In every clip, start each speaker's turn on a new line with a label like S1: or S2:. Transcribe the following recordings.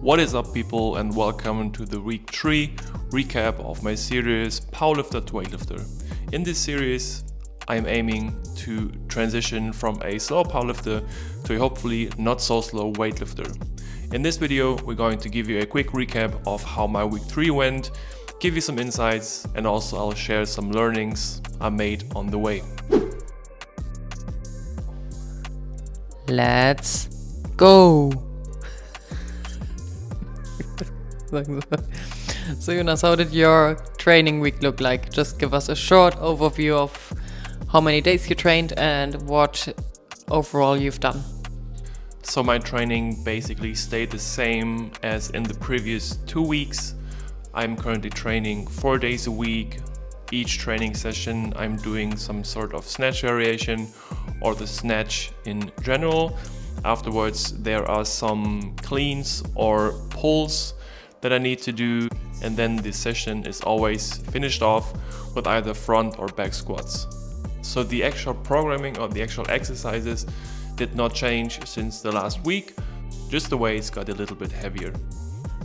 S1: What is up, people, and welcome to the week 3 recap of my series Powerlifter to Weightlifter. In this series, I am aiming to transition from a slow powerlifter to a hopefully not so slow weightlifter. In this video, we're going to give you a quick recap of how my week 3 went, give you some insights, and also I'll share some learnings I made on the way.
S2: Let's go! So Jonas, how did your training week look like? Just give us a short overview of how many days you trained and what overall you've done.
S1: So my training basically stayed the same as in the previous 2 weeks. I'm currently training 4 days a week. Each training session I'm doing some sort of snatch variation or the snatch in general. Afterwards there are some cleans or pulls that I need to do, and then the session is always finished off with either front or back squats. So the actual programming or the actual exercises did not change since the last week, just the weights got a little bit heavier.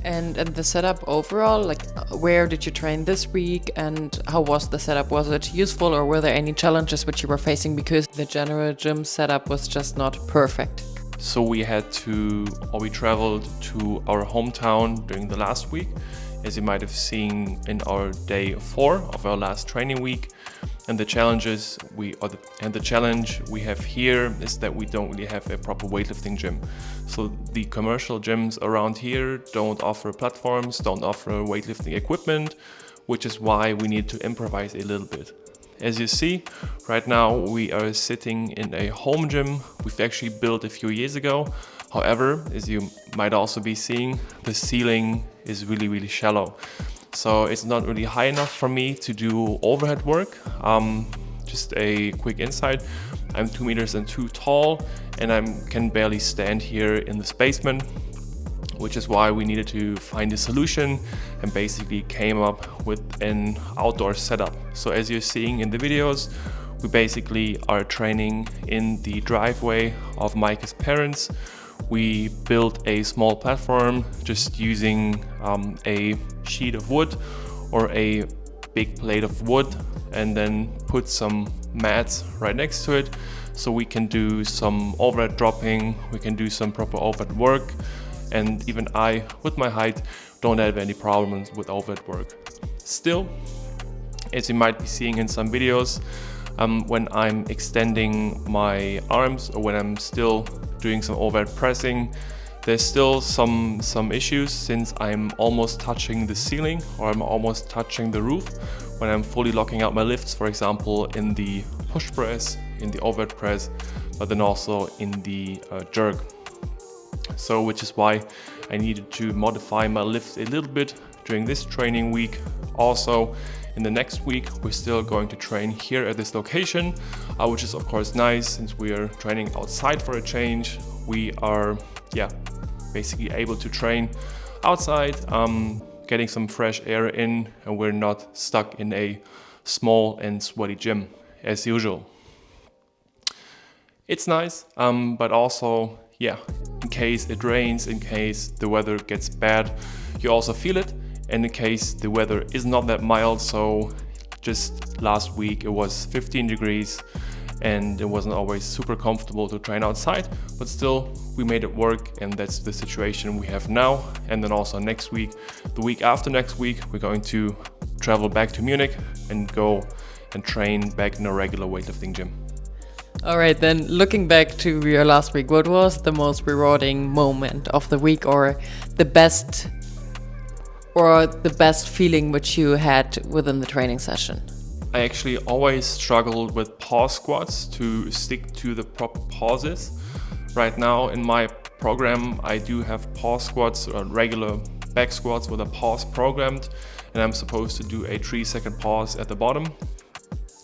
S2: And the setup overall, like where did you train this week and how was the setup? Was it useful or were there any challenges which you were facing because the general gym setup was just not perfect?
S1: So we traveled to our hometown during the last week, as you might have seen in our day 4 of our last training week. And the challenge we have here is that we don't really have a proper weightlifting gym. So the commercial gyms around here don't offer platforms, don't offer weightlifting equipment, which is why we need to improvise a little bit. As you see, right now we are sitting in a home gym we've actually built a few years ago. However, as you might also be seeing, the ceiling is really shallow. So it's not really high enough for me to do overhead work. Just a quick insight, I'm 2 meters and 2 tall and I can barely stand here in this basement, which is why we needed to find a solution and basically came up with an outdoor setup. So as you're seeing in the videos, we basically are training in the driveway of Micah's parents. We built a small platform just using a sheet of wood or a big plate of wood, and then put some mats right next to it so we can do some overhead dropping, we can do some proper overhead work. And even I, with my height, don't have any problems with overhead work. Still, as you might be seeing in some videos, when I'm extending my arms or when I'm still doing some overhead pressing, there's still some issues since I'm almost touching the ceiling or I'm almost touching the roof when I'm fully locking out my lifts, for example, in the push press, in the overhead press, but then also in the jerk. So which is why I needed to modify my lift a little bit during this training week. Also in the next week we're still going to train here at this location, which is of course nice since we are training outside for a change. We are basically able to train outside, getting some fresh air in, and we're not stuck in a small and sweaty gym as usual. It's nice, but also in case it rains, in case the weather gets bad, you also feel it. And in case the weather is not that mild, so just last week it was 15 degrees and it wasn't always super comfortable to train outside, but still we made it work, and that's the situation we have now. And then also next week, the week after next week, we're going to travel back to Munich and go and train back in a regular weightlifting gym.
S2: All right, then looking back to your last week, what was the most rewarding moment of the week or the best feeling which you had within the training session?
S1: I actually always struggled with pause squats to stick to the proper pauses. Right now in my program, I do have pause squats or regular back squats with a pause programmed, and I'm supposed to do a 3-second pause at the bottom.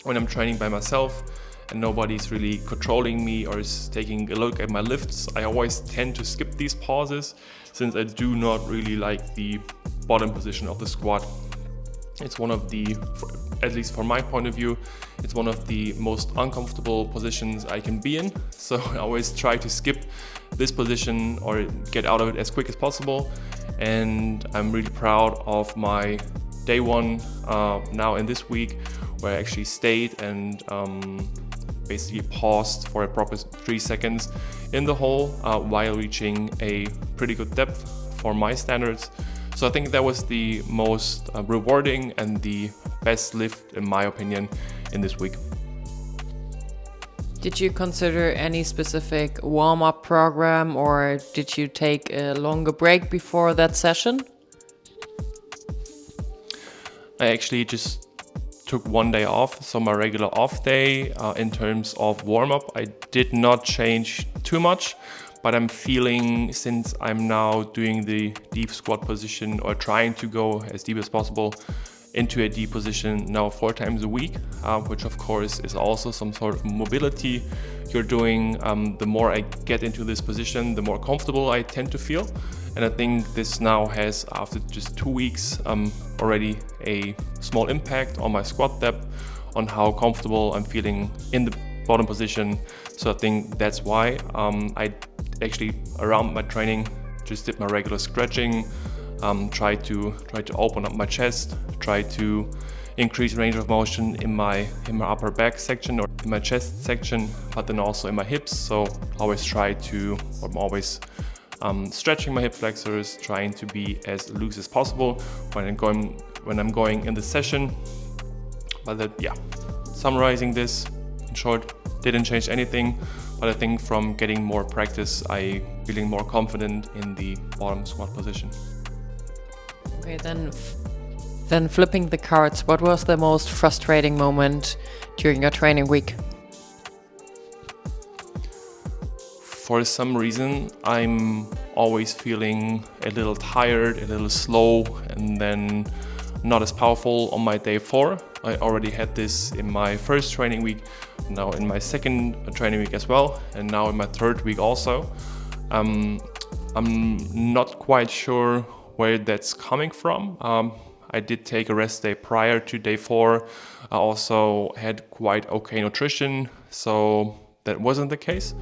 S1: When I'm training by myself and nobody's really controlling me or is taking a look at my lifts, I always tend to skip these pauses since I do not really like the bottom position of the squat. It's one of the, at least from my point of view, it's one of the most uncomfortable positions I can be in. So I always try to skip this position or get out of it as quick as possible. And I'm really proud of my day one now in this week, where I actually stayed and basically paused for a proper 3 seconds in the hole while reaching a pretty good depth for my standards. So I think that was the most rewarding and the best lift, in my opinion, in this week.
S2: Did you consider any specific warm-up program, or did you take a longer break before that session?
S1: I actually just took one day off, so my regular off day. In terms of warm-up, I did not change too much. But I'm feeling, since I'm now doing the deep squat position, or trying to go as deep as possible into a deep position now 4 times a week, which of course is also some sort of mobility you're doing. The more I get into this position, the more comfortable I tend to feel. And I think this now has, after just 2 weeks, already a small impact on my squat depth, on how comfortable I'm feeling in the bottom position. So I think that's why I actually, around my training, just did my regular stretching, try to open up my chest, try to increase range of motion in my upper back section or in my chest section, but then also in my hips. So I'm always stretching my hip flexors, trying to be as loose as possible when I'm going in the session. But summarizing this in short, didn't change anything, but I think from getting more practice, I feeling more confident in the bottom squat position.
S2: Okay, then flipping the cards, what was the most frustrating moment during your training week?
S1: For some reason, I'm always feeling a little tired, a little slow, and then not as powerful on my day 4. I already had this in my first training week, now in my second training week as well, and now in my 3rd week also. I'm not quite sure where that's coming from. I did take a rest day prior to day 4. I also had quite okay nutrition, so that wasn't the case.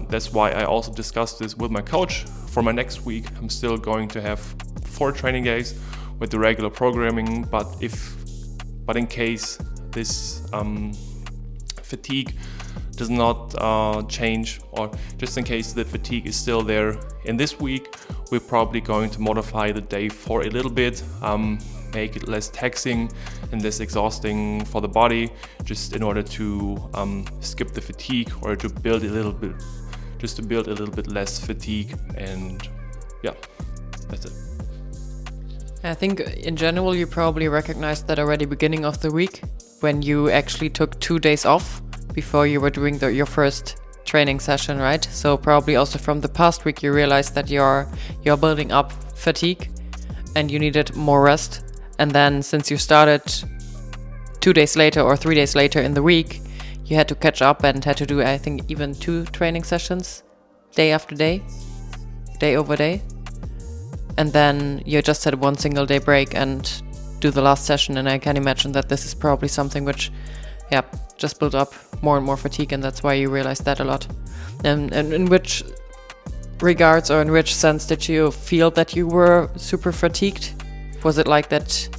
S1: That's why I also discussed this with my coach. For my next week, I'm still going to have 4 training days with the regular programming, but in case this fatigue does not change, or just in case the fatigue is still there in this week, we're probably going to modify the day 4 a little bit, make it less taxing and less exhausting for the body, just in order to skip the fatigue, or to build a little bit less fatigue. And yeah, that's it.
S2: I think in general you probably recognized that already beginning of the week, when you actually took 2 days off before you were doing your first training session, right? So probably also from the past week you realized that you're building up fatigue and you needed more rest. And then since you started 2 days later or 3 days later in the week, you had to catch up and had to do, I think, even 2 training sessions, day after day, day over day. And then you just had 1 single day break and do the last session. And I can imagine that this is probably something which, just built up more and more fatigue, and that's why you realized that a lot. And in which regards, or in which sense, did you feel that you were super fatigued? Was it like that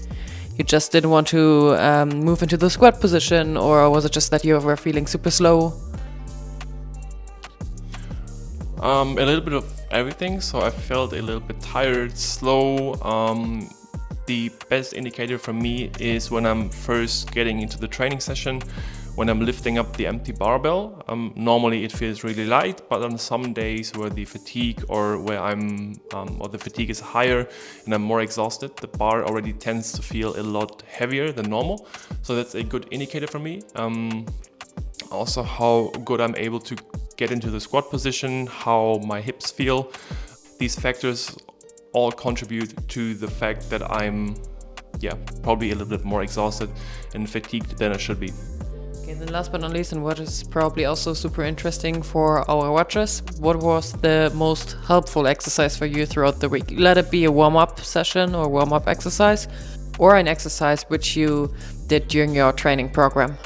S2: you just didn't want to move into the squat position, or was it just that you were feeling super slow?
S1: A little bit of everything. So I felt a little bit tired, slow. The best indicator for me is when I'm first getting into the training session, when I'm lifting up the empty barbell. Normally it feels really light, but on some days where the fatigue or the fatigue is higher and I'm more exhausted, the bar already tends to feel a lot heavier than normal. So that's a good indicator for me. Also how good I'm able to get into the squat position, how my hips feel. These factors all contribute to the fact that I'm probably a little bit more exhausted and fatigued than I should be.
S2: Okay, then last but not least, and what is probably also super interesting for our watchers, what was the most helpful exercise for you throughout the week? Let it be a warm-up session or warm-up exercise, or an exercise which you did during your training program?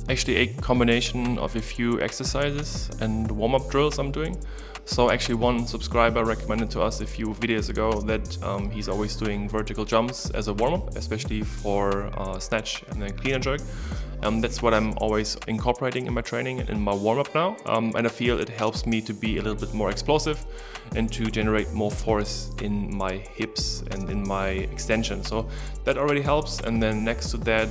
S1: Actually, a combination of a few exercises and warm-up drills I'm doing. So actually one subscriber recommended to us a few videos ago that he's always doing vertical jumps as a warm-up, especially for snatch and then clean and jerk. That's what I'm always incorporating in my training and in my warm-up now. And I feel it helps me to be a little bit more explosive and to generate more force in my hips and in my extension. So that already helps. And then next to that,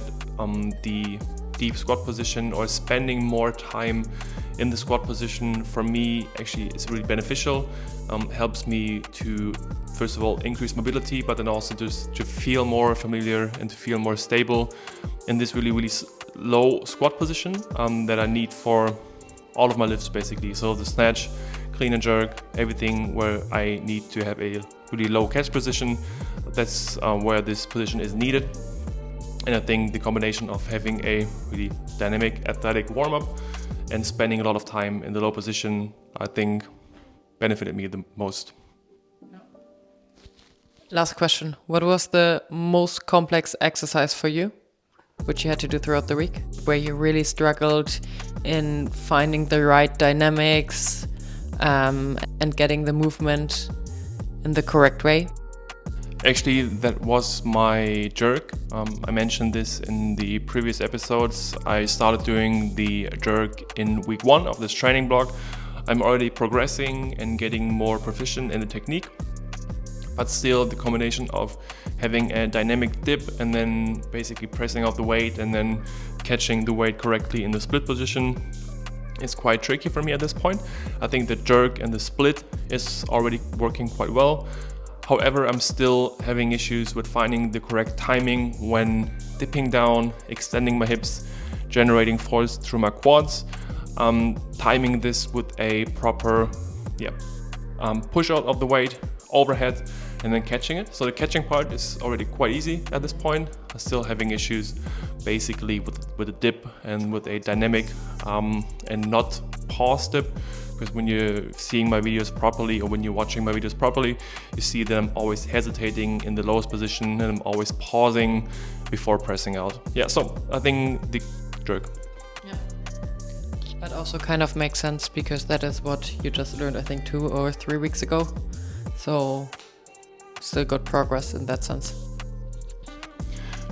S1: the deep squat position or spending more time in the squat position for me actually is really beneficial. Helps me to, first of all, increase mobility, but then also just to feel more familiar and to feel more stable in this really low squat position that I need for all of my lifts basically. So the snatch, clean and jerk, everything where I need to have a really low catch position, that's where this position is needed. And I think the combination of having a really dynamic athletic warm-up and spending a lot of time in the low position, I think benefited me the most.
S2: Last question. What was the most complex exercise for you, which you had to do throughout the week, where you really struggled in finding the right dynamics and getting the movement in the correct way?
S1: Actually, that was my jerk. I mentioned this in the previous episodes. I started doing the jerk in week 1 of this training block. I'm already progressing and getting more proficient in the technique, but still the combination of having a dynamic dip and then basically pressing out the weight and then catching the weight correctly in the split position is quite tricky for me at this point. I think the jerk and the split is already working quite well. However, I'm still having issues with finding the correct timing when dipping down, extending my hips, generating force through my quads, timing this with a proper push out of the weight, overhead, and then catching it. So the catching part is already quite easy at this point. I'm still having issues basically with a dip and with a dynamic and not pause dip. Because when you're seeing my videos properly or when you're watching my videos properly, you see that I'm always hesitating in the lowest position and I'm always pausing before pressing out. Yeah, so I think the jerk.
S2: Yeah. That also kind of makes sense because that is what you just learned, I think 2 or 3 weeks ago. So still good progress in that sense.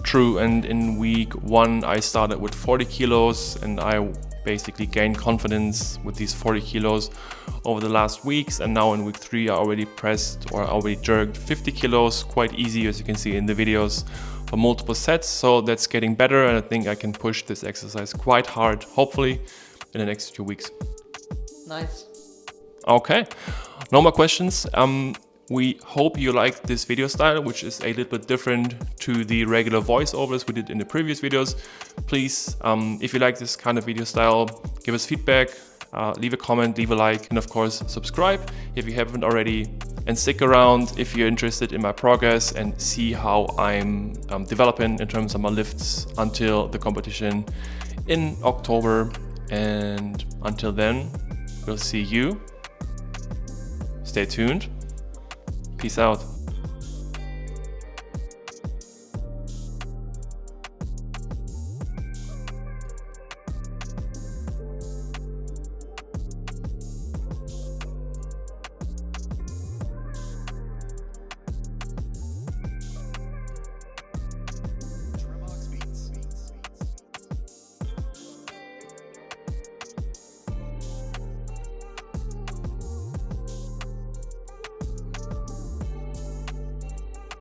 S1: True, and in week 1 I started with 40 kilos and I basically gained confidence with these 40 kilos over the last weeks, and now in week 3 I already pressed or already jerked 50 kilos quite easy, as you can see in the videos, for multiple sets. So that's getting better and I think I can push this exercise quite hard, hopefully in the next few weeks.
S2: Nice.
S1: Okay, no more questions. We hope you liked this video style, which is a little bit different to the regular voiceovers we did in the previous videos. Please, if you like this kind of video style, give us feedback, leave a comment, leave a like, and of course, subscribe if you haven't already. And stick around if you're interested in my progress and see how I'm developing in terms of my lifts until the competition in October. And until then, we'll see you. Stay tuned. Peace out.